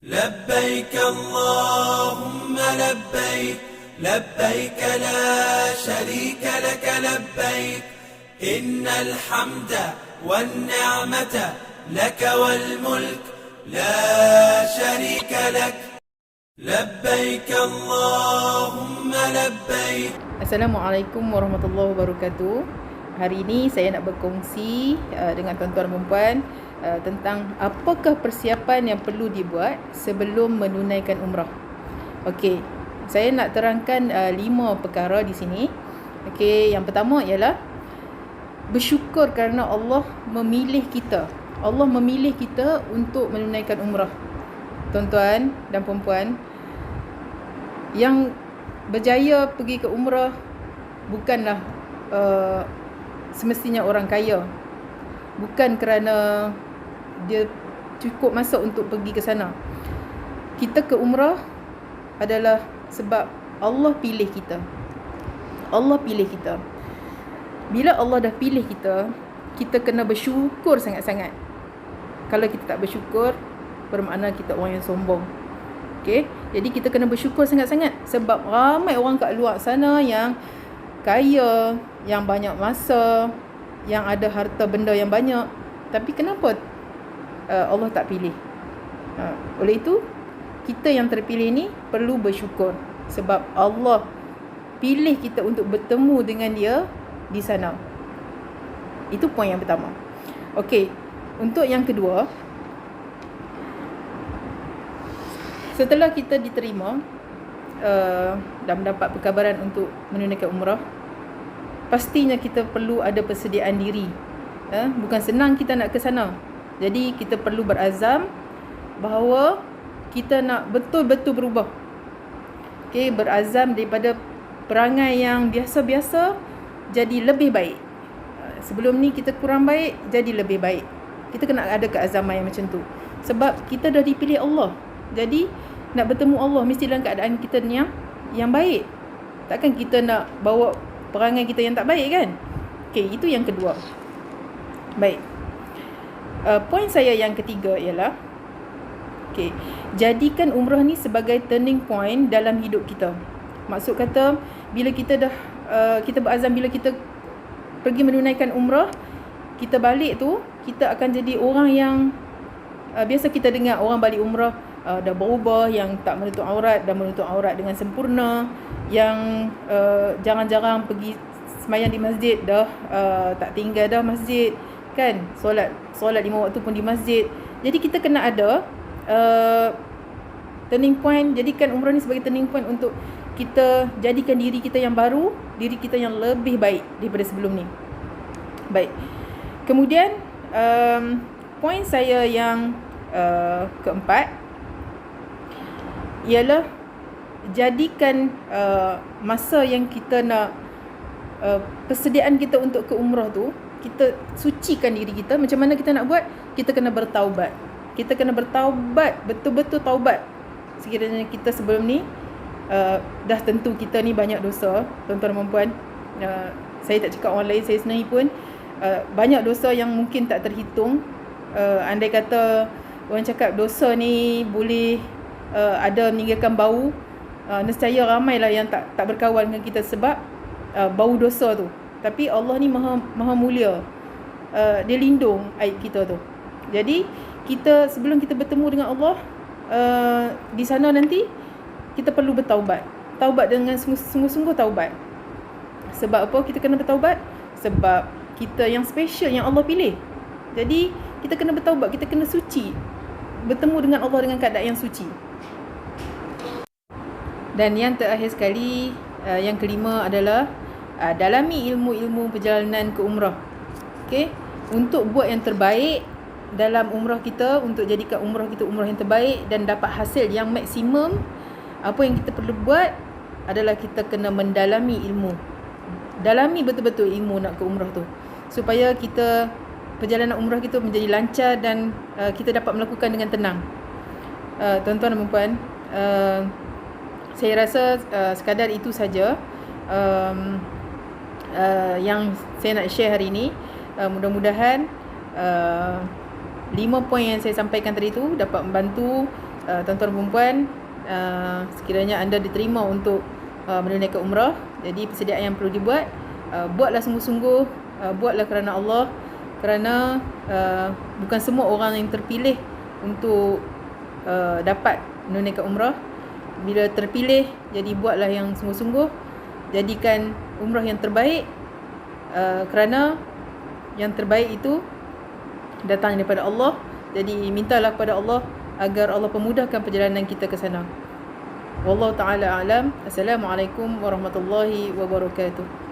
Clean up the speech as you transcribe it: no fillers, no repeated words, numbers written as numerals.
لبيك اللهم لبيك لبيك لا شريك لك لبيك إن الحمد والنعمة لك والملك لا شريك لك لبيك اللهم لبيك. Assalamualaikum warahmatullahi wabarakatuh. Hari ini saya nak berkongsi dengan tuan-tuan dan puan tentang apakah persiapan yang perlu dibuat sebelum menunaikan umrah. Okey, saya nak terangkan 5 perkara di sini. Okey, yang pertama ialah bersyukur kerana Allah memilih kita. Allah memilih kita untuk menunaikan umrah. Tuan-tuan dan puan-puan, yang berjaya pergi ke umrah bukanlah semestinya orang kaya. Bukan kerana dia cukup masa untuk pergi ke sana. Kita ke umrah adalah sebab Allah pilih kita. Allah pilih kita. Bila Allah dah pilih kita, kita kena bersyukur sangat-sangat. Kalau kita tak bersyukur, bermakna kita orang yang sombong. Okay? Jadi kita kena bersyukur sangat-sangat. Sebab ramai orang kat luar sana yang kaya, yang banyak masa, yang ada harta benda yang banyak. Tapi kenapa Allah tak pilih? Oleh itu, kita yang terpilih ni perlu bersyukur. Sebab Allah pilih kita untuk bertemu dengan dia di sana. Itu poin yang pertama. Okey, untuk yang kedua, setelah kita diterima dan mendapat perkabaran untuk menunaikan umrah, pastinya kita perlu ada persediaan diri. Bukan senang kita nak ke sana. Jadi kita perlu berazam bahawa kita nak betul-betul berubah. Okay, berazam daripada perangai yang biasa-biasa jadi lebih baik. Sebelum ni kita kurang baik, jadi lebih baik. Kita kena ada keazaman yang macam tu. Sebab kita dah dipilih Allah. Jadi nak bertemu Allah mesti dalam keadaan kita yang baik. Takkan kita nak bawa perangai kita yang tak baik kan? Okey, itu yang kedua. Baik. Poin saya yang ketiga ialah, okey, jadikan umrah ni sebagai turning point dalam hidup kita. Maksud kata, bila kita dah kita berazam, bila kita pergi menunaikan umrah, kita balik tu, kita akan jadi orang yang biasa kita dengar orang balik umrah dah berubah, yang tak menutup aurat dan menutup aurat dengan sempurna, yang jarang-jarang pergi semayang di masjid dah, tak tinggal dah masjid kan, solat 5 waktu pun di masjid. Jadi kita kena ada turning point. Jadikan umrah ni sebagai turning point untuk kita jadikan diri kita yang baru, diri kita yang lebih baik daripada sebelum ni. Baik. Kemudian poin saya yang keempat ialah jadikan masa yang kita nak persediaan kita untuk ke umrah tu, kita sucikan diri kita. Macam mana kita nak buat? Kita kena bertaubat. Kita kena bertaubat, betul-betul taubat. Sekiranya kita sebelum ni dah tentu kita ni banyak dosa, tuan-tuan dan puan. Saya tak cakap orang lain, saya sendiri pun banyak dosa yang mungkin tak terhitung. Andai kata orang cakap dosa ni boleh ada meninggalkan bau, nescaya ramailah yang tak berkawan dengan kita sebab bau dosa tu. Tapi Allah ni maha mulia, dia lindung aib kita tu. Jadi kita, sebelum kita bertemu dengan Allah di sana nanti, kita perlu bertaubat. Taubat dengan sungguh-sungguh taubat. Sebab apa kita kena bertaubat? Sebab kita yang special, yang Allah pilih. Jadi kita kena bertaubat, kita kena suci, bertemu dengan Allah dengan keadaan yang suci. Dan yang terakhir sekali, yang kelima adalah dalami ilmu-ilmu perjalanan ke umrah. Okey, untuk buat yang terbaik dalam umrah kita, untuk jadikan umrah kita umrah yang terbaik dan dapat hasil yang maksimum, apa yang kita perlu buat adalah kita kena mendalami ilmu. Dalami betul-betul ilmu nak ke umrah tu, supaya kita, perjalanan umrah kita menjadi lancar dan kita dapat melakukan dengan tenang. Tuan-tuan dan puan, saya rasa sekadar itu saja yang saya nak share hari ini. Mudah-mudahan 5 poin yang saya sampaikan tadi tu dapat membantu tuan-tuan dan perempuan, sekiranya anda diterima untuk menunaikan umrah, jadi persediaan yang perlu dibuat, buatlah sungguh-sungguh, buatlah kerana Allah, kerana bukan semua orang yang terpilih untuk dapat menunaikan umrah. Bila terpilih, jadi buatlah yang sungguh-sungguh, jadikan umrah yang terbaik, kerana yang terbaik itu datang daripada Allah. Jadi mintalah kepada Allah agar Allah pemudahkan perjalanan kita ke sana. Wallahu ta'ala a'lam. Assalamualaikum warahmatullahi wabarakatuh.